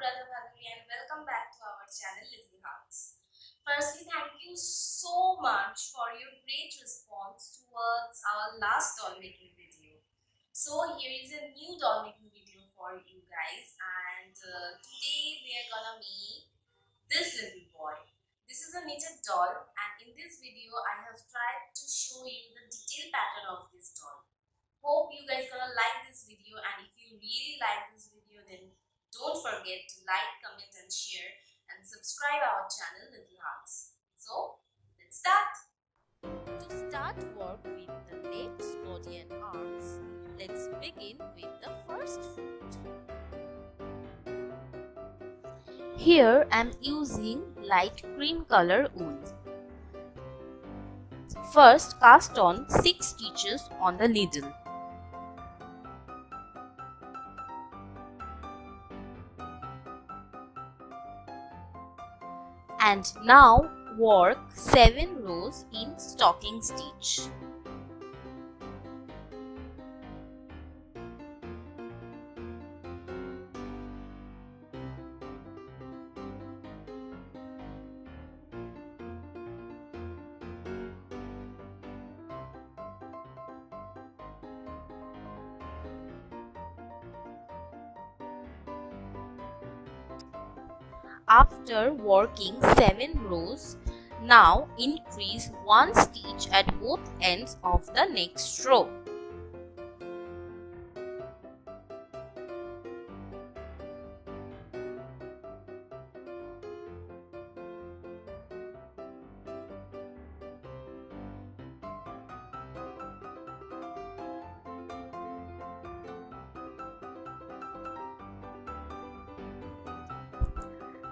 And welcome back to our channel Little Hearts. Firstly, thank you so much for your great response towards our last doll making video. So here is a new doll making video for you guys, and today we are gonna make this little boy. This is a knitted doll, and in this video I have tried to show you the detailed pattern of this doll. Hope you guys gonna like this video, and if you really like this video, then don't forget to like, comment and share and subscribe our channel Little Hearts. So let's start. To start work with the legs, body and arms, let's begin with the first foot. Here I am using light cream color wool. First cast on 6 stitches on the needle. And now work 7 rows in stocking stitch. After working 7 rows, now increase 1 stitch at both ends of the next row.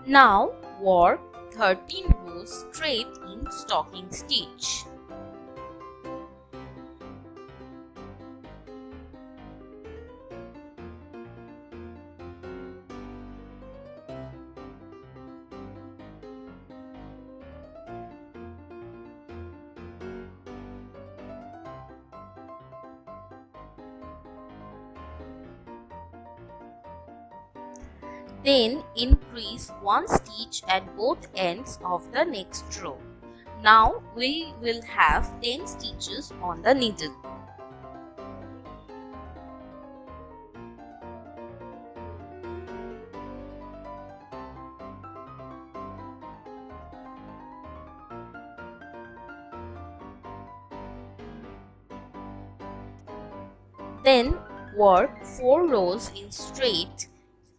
Now work 13 rows straight in stocking stitch. Then increase 1 stitch at both ends of the next row. Now we will have 10 stitches on the needle. Then work 4 rows in straight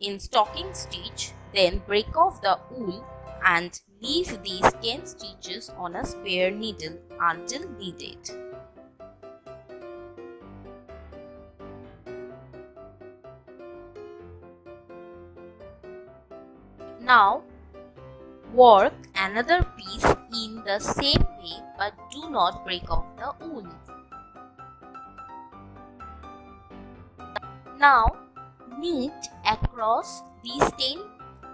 in stocking stitch, then break off the wool and leave these 10 stitches on a spare needle until needed. Now work another piece in the same way, but do not break off the wool. Now knit across these 10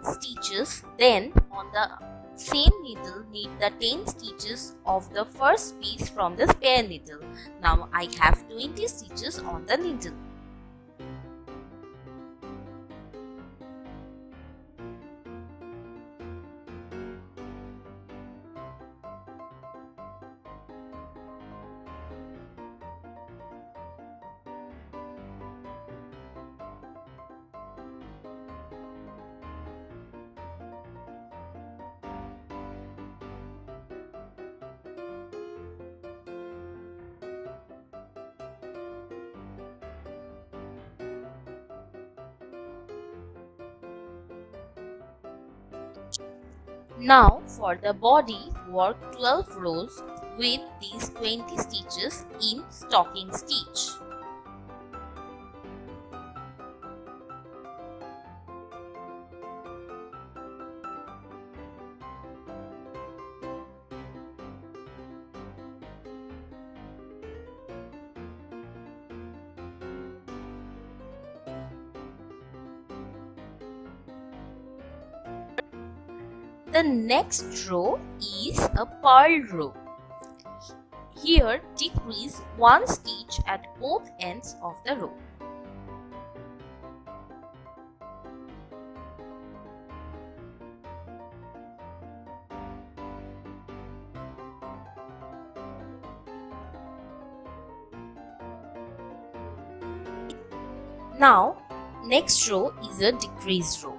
stitches, then on the same needle knit the 10 stitches of the first piece from the spare needle. Now I have 20 stitches on the needle. Now for the body, work 12 rows with these 20 stitches in stocking stitch. The next row is a purl row. Here decrease 1 stitch at both ends of the row. Now, next row is a decrease row.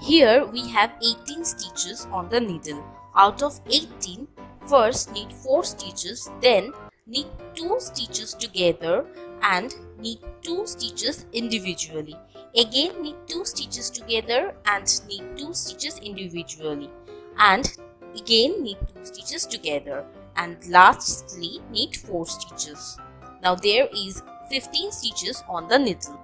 Here we have 18 stitches on the needle. Out of 18, first knit 4 stitches, then knit 2 stitches together and knit 2 stitches individually. Again knit 2 stitches together and knit 2 stitches individually. And again knit 2 stitches together. And lastly knit 4 stitches. Now there is 15 stitches on the needle.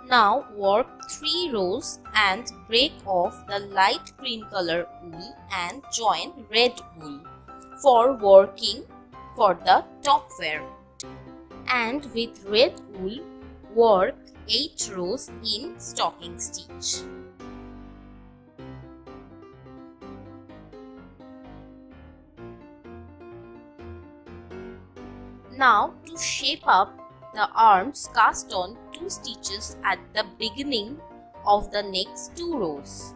Now work 3 rows and break off the light green color wool and join red wool for working for the top wear. And with red wool, work 8 rows in stocking stitch. Now to shape up the arms, cast on 2 stitches at the beginning of the next 2 rows.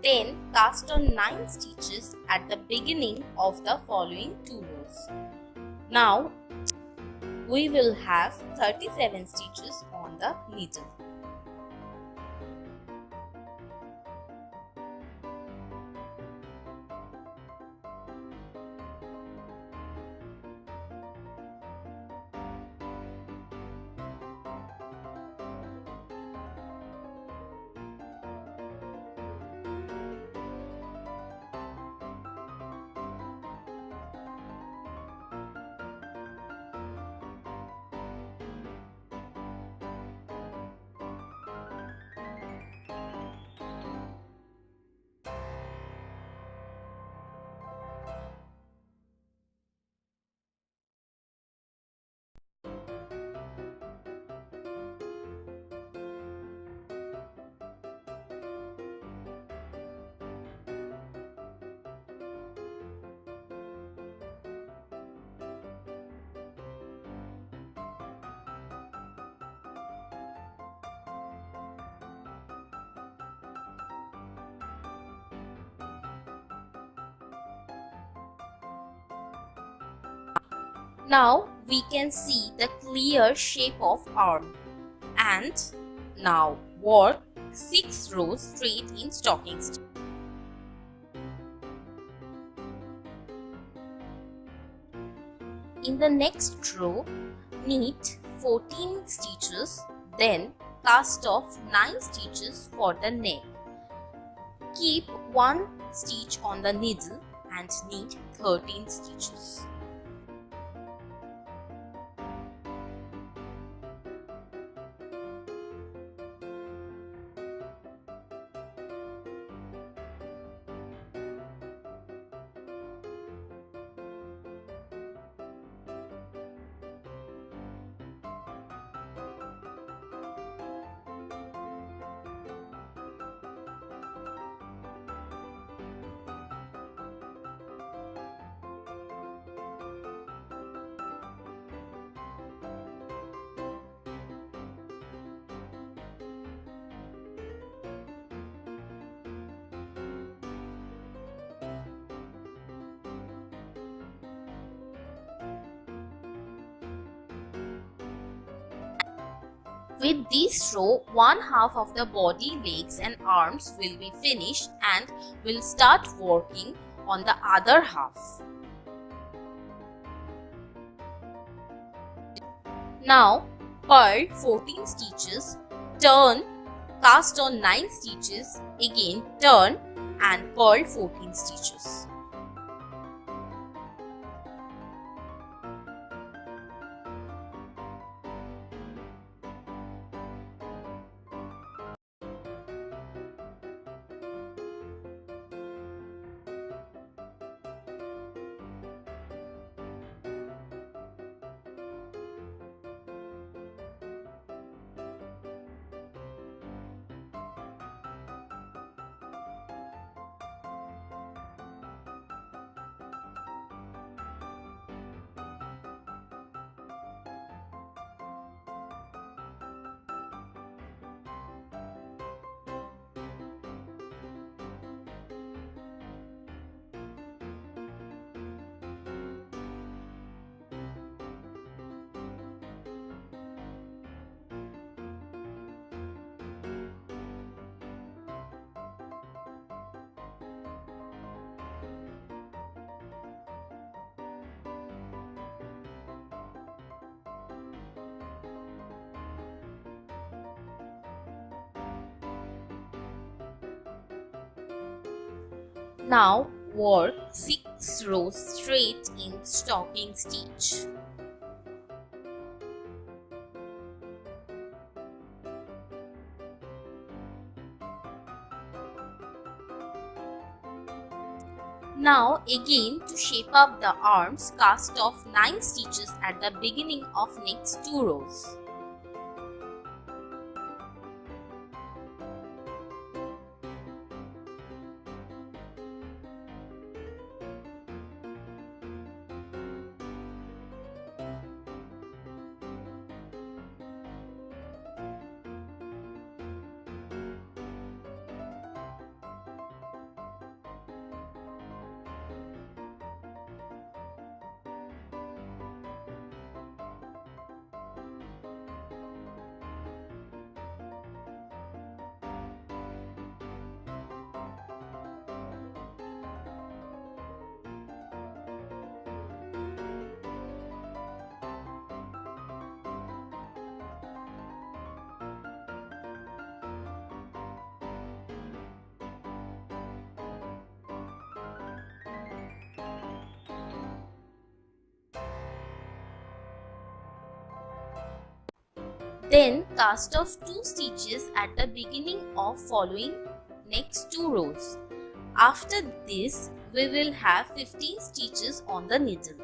Then cast on 9 stitches at the beginning of the following 2 rows. Now we will have 37 stitches on the needle. Now we can see the clear shape of arm. And now work 6 rows straight in stocking stitch. In the next row, knit 14 stitches, then cast off 9 stitches for the neck. Keep 1 stitch on the needle and knit 13 stitches. With this row, one half of the body, legs and arms will be finished and we'll start working on the other half. Now purl 14 stitches, turn, cast on 9 stitches, again turn and purl 14 stitches. Now work 6 rows straight in stocking stitch. Now again, to shape up the arms, cast off 9 stitches at the beginning of next 2 rows. Then cast off 2 stitches at the beginning of following next 2 rows. After this, we will have 15 stitches on the needle.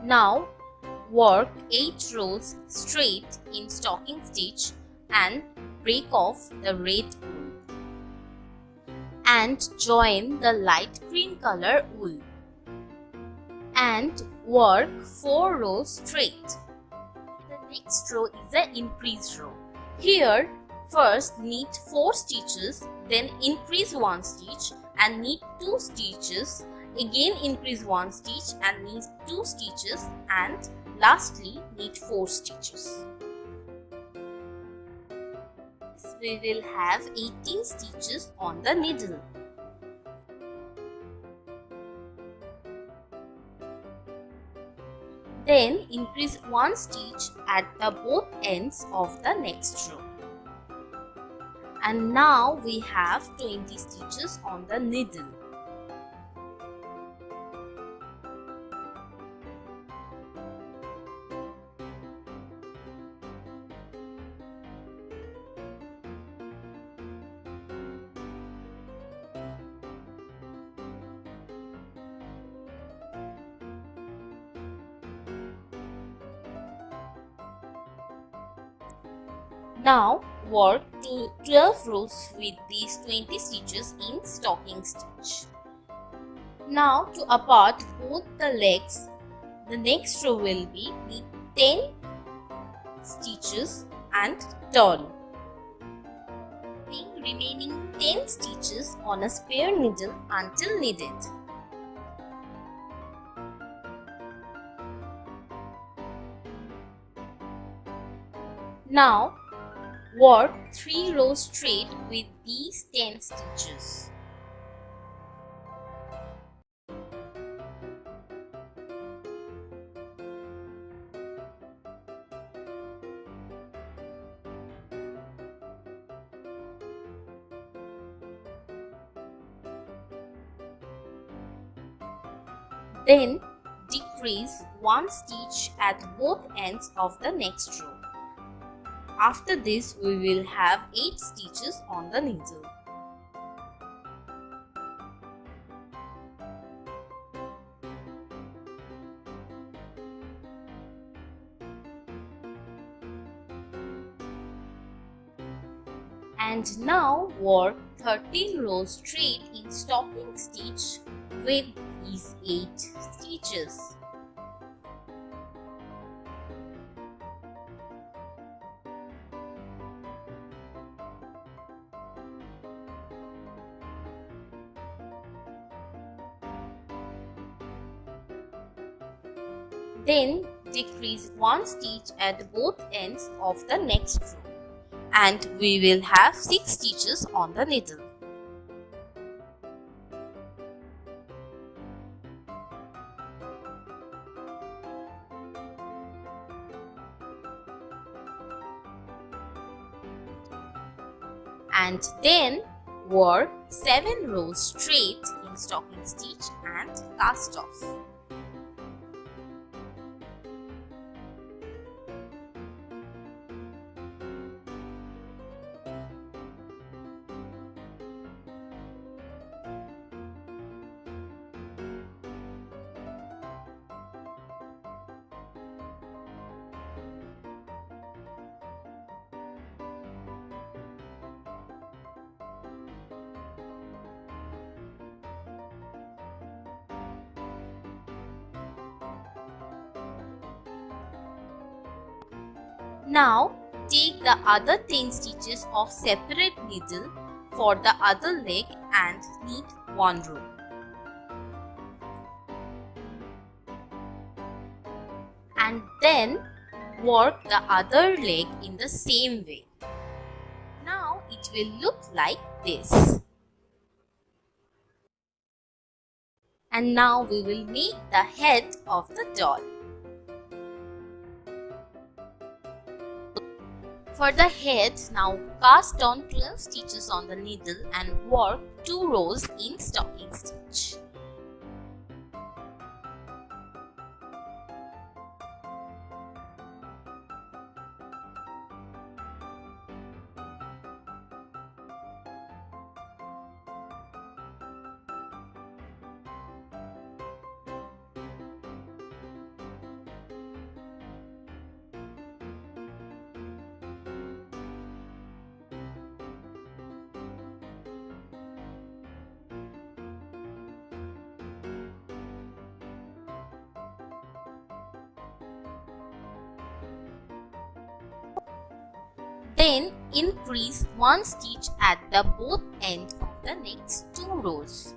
Now work 8 rows straight in stocking stitch and break off the red wool and join the light green color wool and work 4 rows straight. The next row is an increase row. Here first knit 4 stitches, then increase 1 stitch and knit 2 stitches, again increase 1 stitch and knit 2 stitches, and lastly knit 4 stitches. We will have 18 stitches on the needle. Then increase 1 stitch at the both ends of the next row. And now we have 20 stitches on the needle. Now work to 12 rows with these 20 stitches in stocking stitch. Now to apart both the legs, the next row will be knit 10 stitches and turn. Pin remaining 10 stitches on a spare needle until needed. Now work 3 rows straight with these 10 stitches. Then decrease 1 stitch at both ends of the next row. After this, we will have 8 stitches on the needle. And now work 13 rows straight in stocking stitch with these 8 stitches. Then decrease 1 stitch at both ends of the next row. and we will have 6 stitches on the needle. And then work 7 rows straight in stocking stitch and cast off. Now take the other 10 stitches of separate needle for the other leg and knit 1 row. And then work the other leg in the same way. Now it will look like this. And now we will make the head of the doll. For the head, now cast on 12 stitches on the needle and work 2 rows in stocking stitch. Then increase 1 stitch at the both ends of the next 2 rows.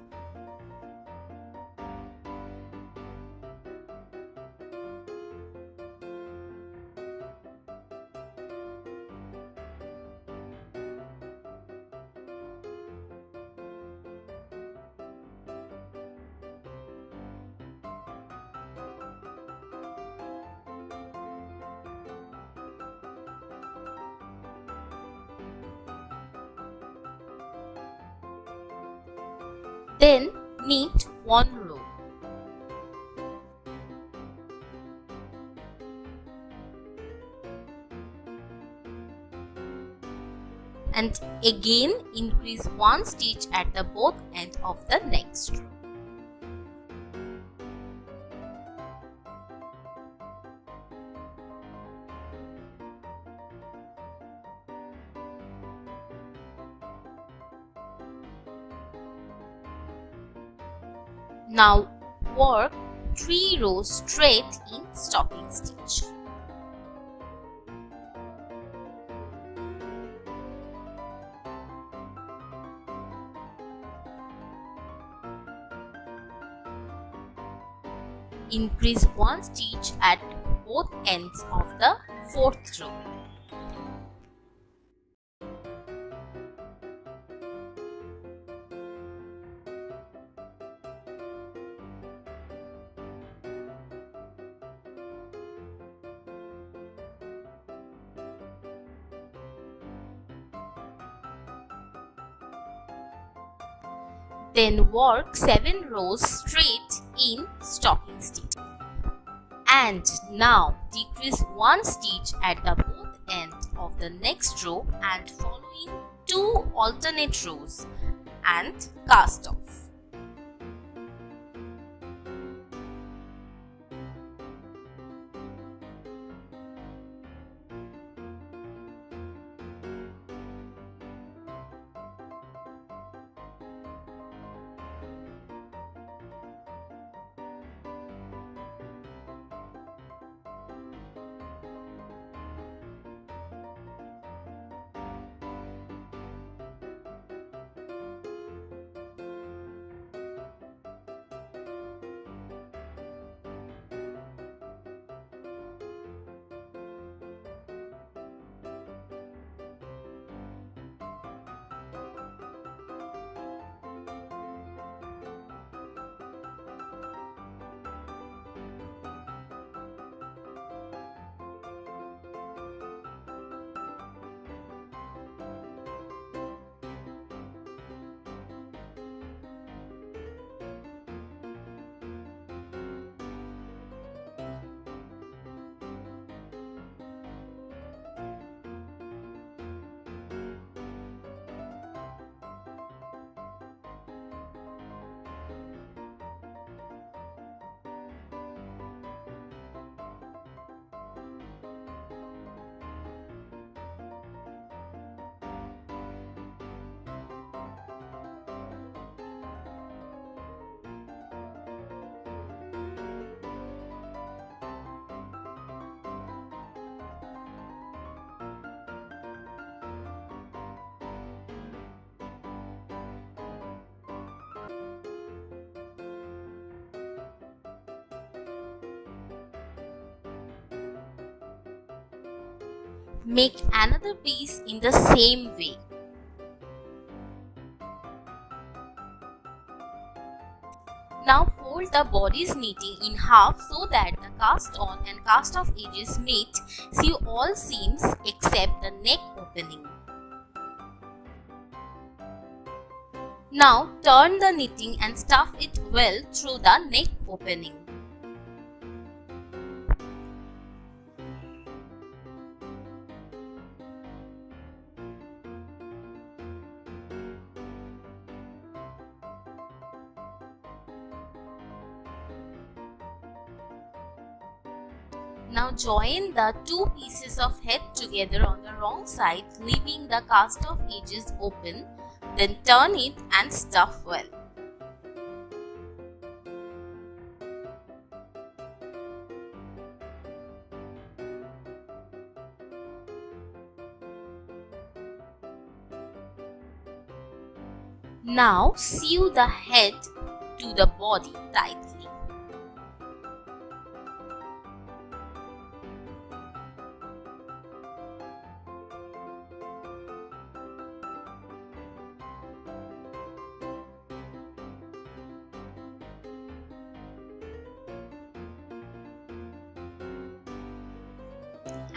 Then knit 1 row. And again increase 1 stitch at the both ends of the next row. Now work 3 rows straight in stocking stitch. Increase 1 stitch at both ends of the 4th row. Then work 7 rows straight in stocking stitch. And now decrease 1 stitch at the both ends of the next row and following 2 alternate rows and cast off. Make another piece in the same way. Now fold the body's knitting in half so that the cast on and cast off edges meet. Sew all seams except the neck opening. Now turn the knitting and stuff it well through the neck opening. Now join the two pieces of head together on the wrong side, leaving the cast off edges open. Then turn it and stuff well. Now sew the head to the body tightly.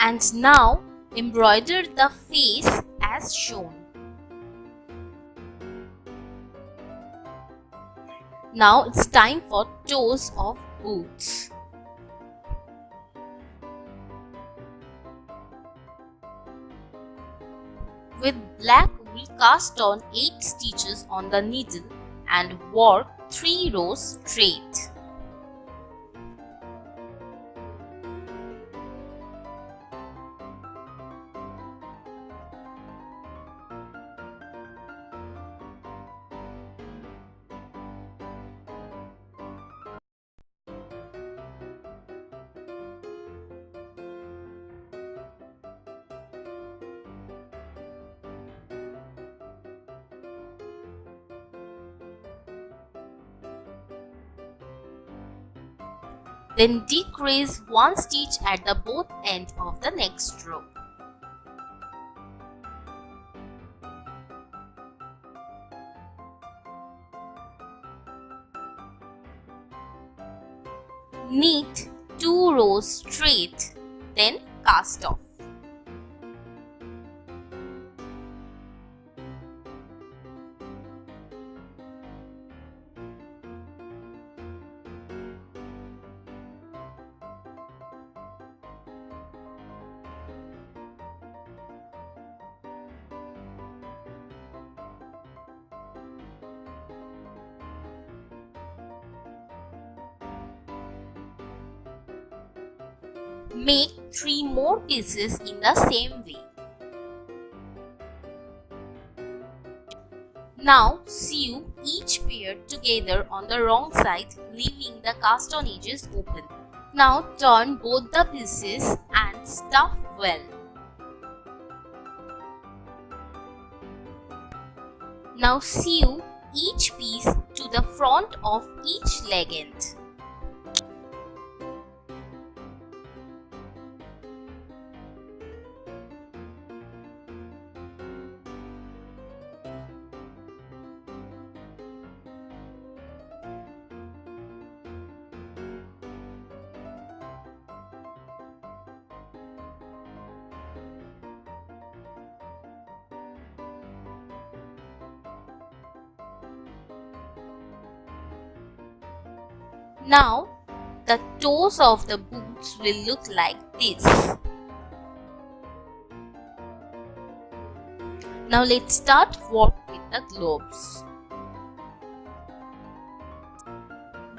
And now embroider the face as shown. Now it's time for toes of boots. With black wool, cast on 8 stitches on the needle and work 3 rows straight. Then decrease 1 stitch at the both ends of the next row. Knit 2 rows straight, then cast off. Make 3 more pieces in the same way. Now sew each pair together on the wrong side, leaving the cast on edges open. Now turn both the pieces and stuff well. Now sew each piece to the front of each leg end. Now, the toes of the boots will look like this. Now let's start work with the gloves.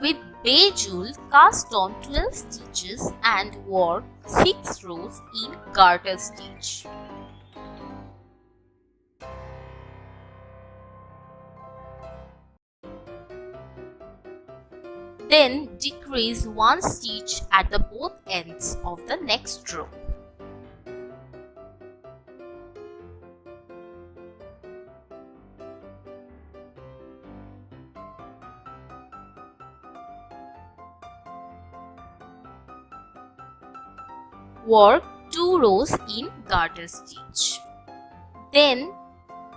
With bejewel, cast on 12 stitches and work 6 rows in garter stitch. Then decrease 1 stitch at the both ends of the next row. Work 2 rows in garter stitch. Then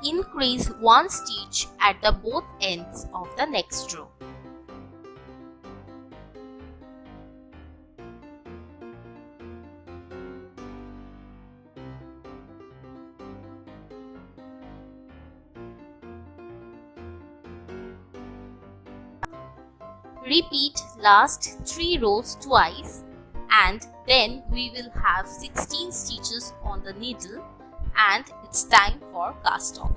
increase 1 stitch at the both ends of the next row. Repeat last 3 rows twice, and then we will have 16 stitches on the needle, and it's time for cast off.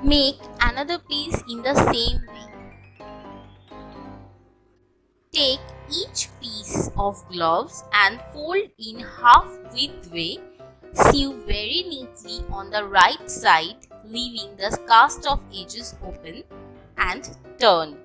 Make another piece in the same way. Take each piece of gloves and fold in half width way. Sew very neatly on the right side, leaving the cast off edges open, and turn.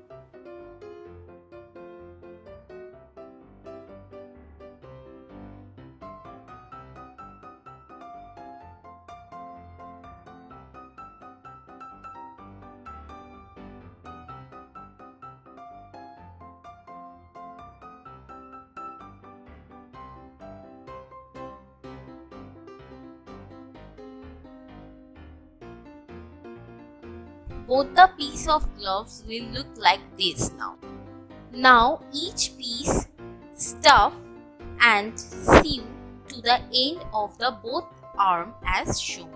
Both the piece of gloves will look like this now. Now each piece stuff and sew to the end of the both arm as shown.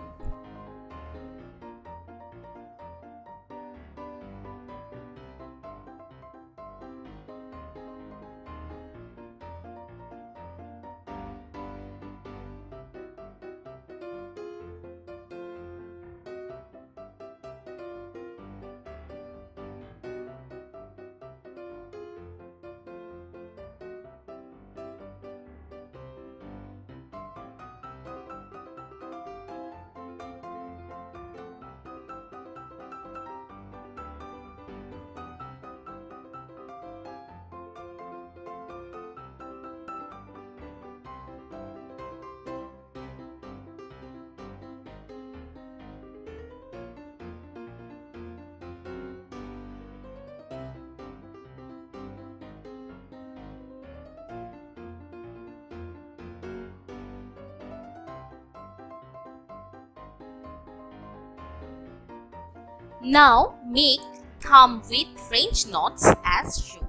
Now make thumb with French knots as shown.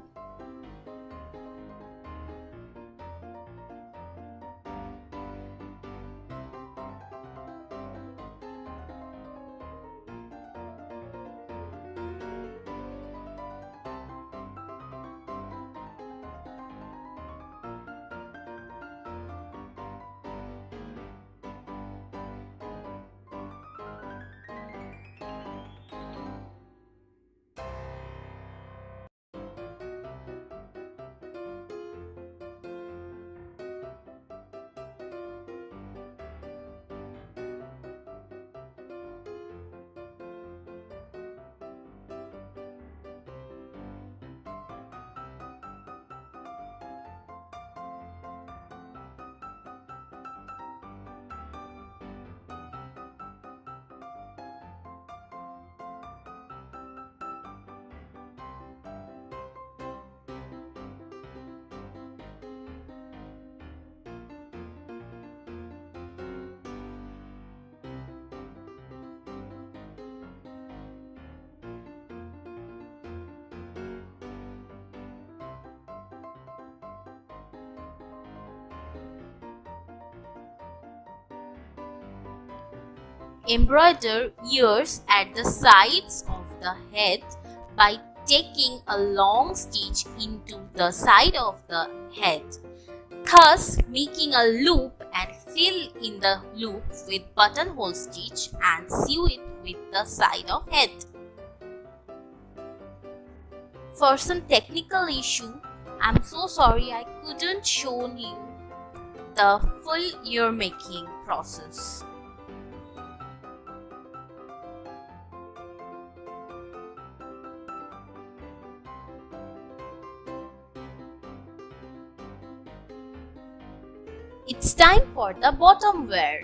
embroider ears at the sides of the head by taking a long stitch into the side of the head, thus making a loop and fill in the loop with buttonhole stitch and sew it with the side of head. For some technical issue, I'm so sorry I couldn't show you the full ear making process. It's time for the bottom wear.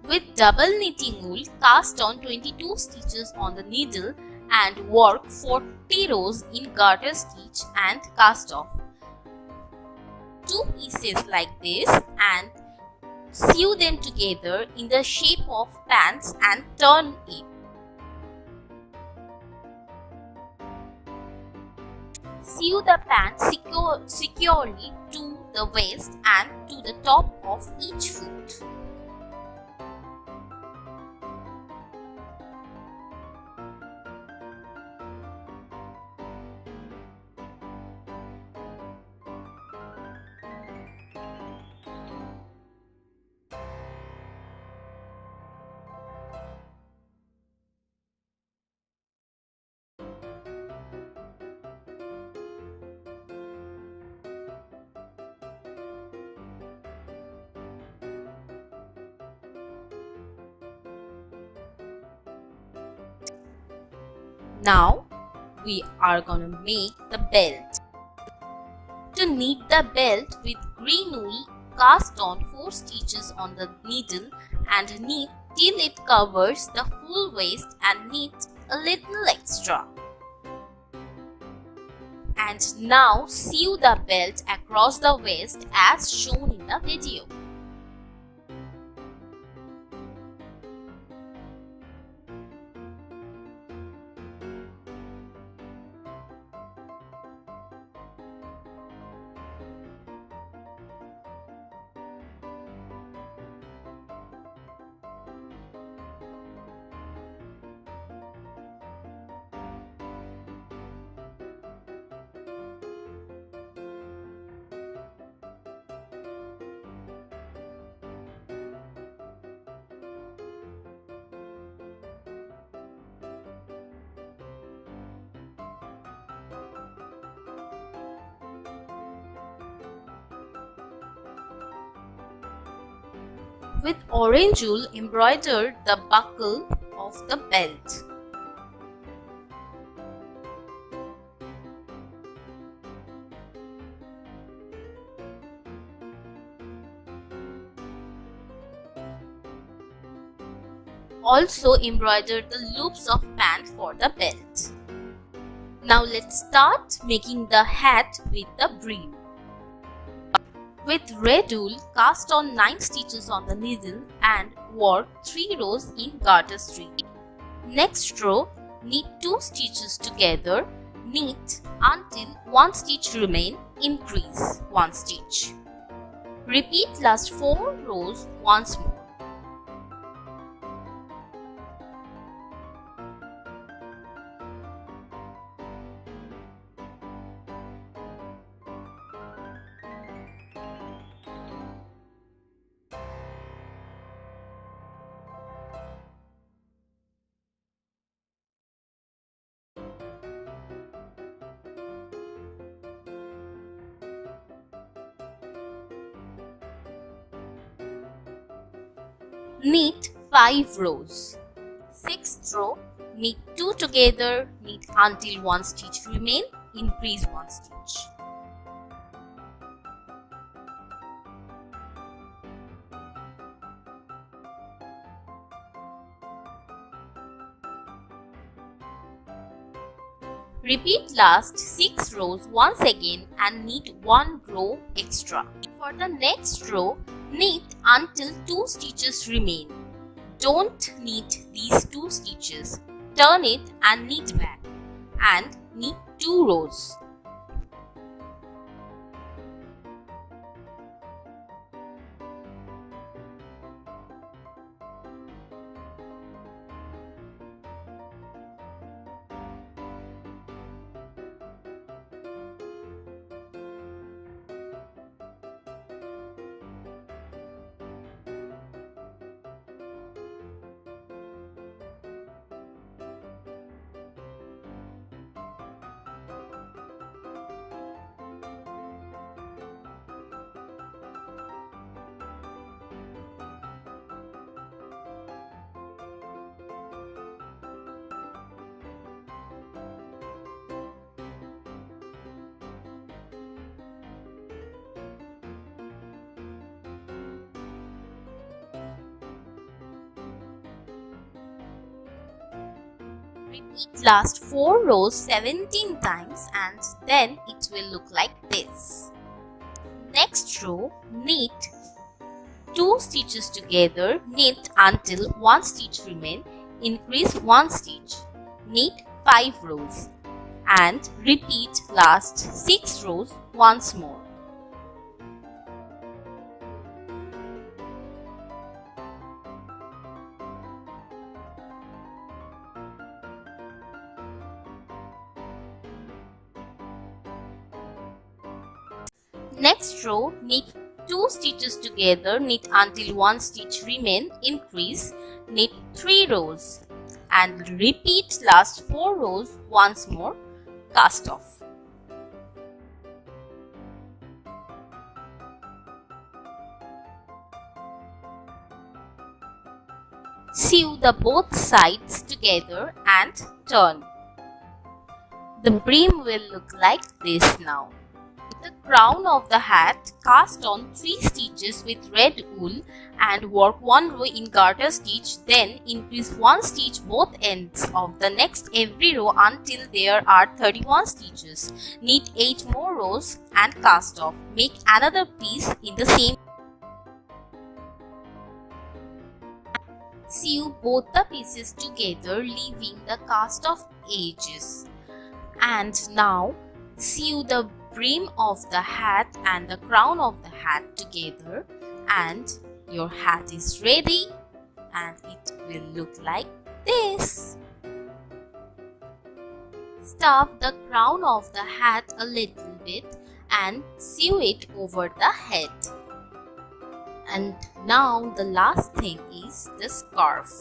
With double knitting wool, cast on 22 stitches on the needle and work 40 rows in garter stitch and cast off. 2 pieces like this and sew them together in the shape of pants and turn it. Sew the pants securely to the waist and to the top of each foot. Now we are gonna make the belt. To knit the belt with green wool, cast on 4 stitches on the needle and knit till it covers the full waist and knit a little extra. And now sew the belt across the waist as shown in the video. With orange wool, embroider the buckle of the belt. Also embroider the loops of pant for the belt. Now let's start making the hat with the brim. With red wool, cast on 9 stitches on the needle and work 3 rows in garter stitch. Next row, knit 2 stitches together, knit until 1 stitch remain, increase 1 stitch. Repeat last 4 rows once more. Knit 5 rows. 6th row, knit 2 together, knit until 1 stitch remain, increase 1 stitch. Repeat last 6 rows once again and knit 1 row extra. For the next row, knit until 2 stitches remain. Don't knit these 2 stitches. Turn it and knit back and knit 2 rows. Repeat last 4 rows 17 times and then it will look like this. Next row, knit 2 stitches together, knit until 1 stitch remain, increase 1 stitch, knit 5 rows and repeat last 6 rows once more. Next row, knit 2 stitches together, knit until 1 stitch remain, increase, knit 3 rows and repeat last 4 rows once more, cast off. Sew the both sides together and turn. The brim will look like this now. The crown of the hat, cast on 3 stitches with red wool and work 1 row in garter stitch, then increase 1 stitch both ends of the next every row until there are 31 stitches. Knit 8 more rows and cast off. Make another piece in the same. Sew both the pieces together, leaving the cast off edges. And now sew the brim of the hat and the crown of the hat together and your hat is ready and it will look like this. Stuff the crown of the hat a little bit and sew it over the head. And now the last thing is the scarf.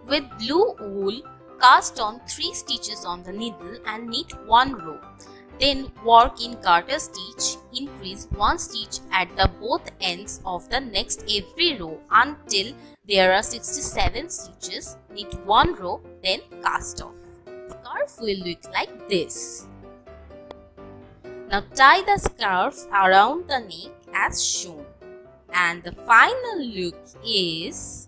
With blue wool, cast on 3 stitches on the needle and knit 1 row. Then work in garter stitch, increase 1 stitch at the both ends of the next every row until there are 67 stitches. Knit 1 row, then cast off. The scarf will look like this. Now tie the scarf around the neck as shown. And the final look is